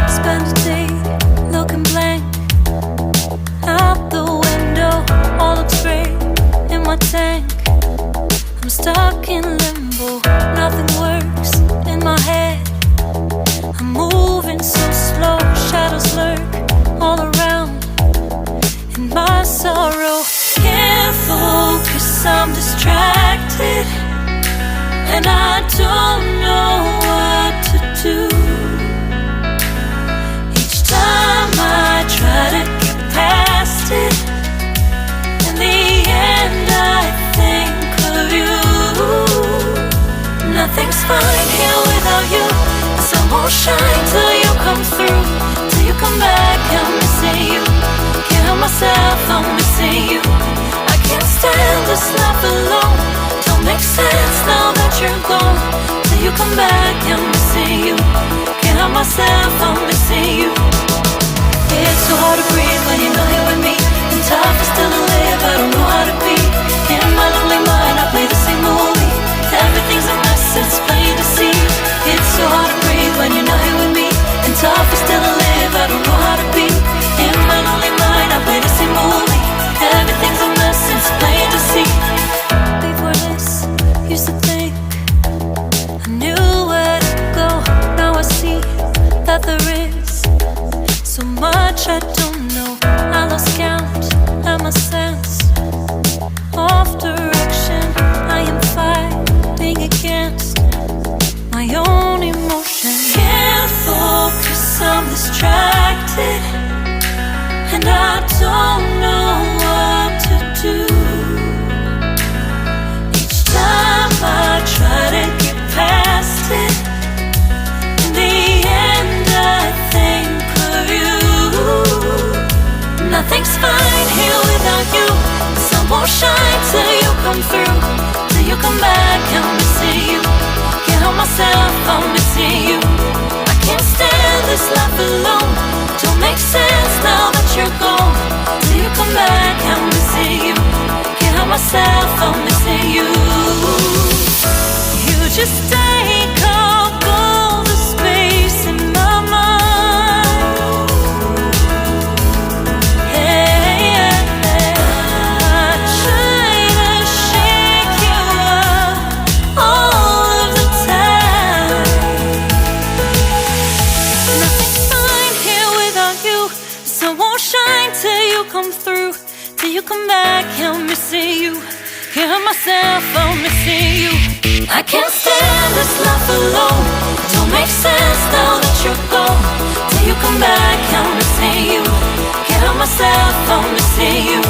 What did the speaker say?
Spend a day looking blank out the window, all looks great in my tank. I'm stuck in limbo, nothing works in my head. I'm moving so slow, shadows lurk all around. In my sorrow, can't focus, I'm distracted, and I don't know what to do. Each time I try to get past it, in the end I think of you. Nothing's fine here without you. The sun won't shine till you come through, till you come back. I'm missing you. Can't help myself, I'm missing you. I can't stand this life alone. Don't make sense now that you're gone. Till you come back, I'm missing you. Can't help myself, I'm missing you. It's so hard to breathe when you're not here with me. And tough is still to live, I don't know how to be. In my lonely mind, I play the same movie. Everything's a mess, it's plain to see. It's so hard to breathe when you're not here with me. And tough is still to live, I don't know how to be. In my lonely mind, I play the same movie. Everything's a mess, it's plain to see. Before this, used to think I knew where to go. Now I see that there is so much I don't know. I lost count at my sense of direction. I am fighting against my own emotion. Can't focus, I'm distracted, and I don't know what to do. Each time I try to get past it, in the end I think of you. Nothing's fine here without you. The sun won't shine till you come through, till you come back. I'm missing you. Can't help myself, I'm missing you. I can't stand this life alone. Don't make sense now that you're gone. Till you come back, I'm missing you. Can't help myself, I'm missing you. You just take up all the space in my mind. Hey, I try to shake you up all of the time. Nothing's fine here without you. The sun won't shine till you come through, till you come back. I'm missing you. Can't help myself, I'm missing you. I can't stand this life alone. Don't make sense now that you're gone. Till you come back, I'm missing you. Can't help myself, I'm missing you.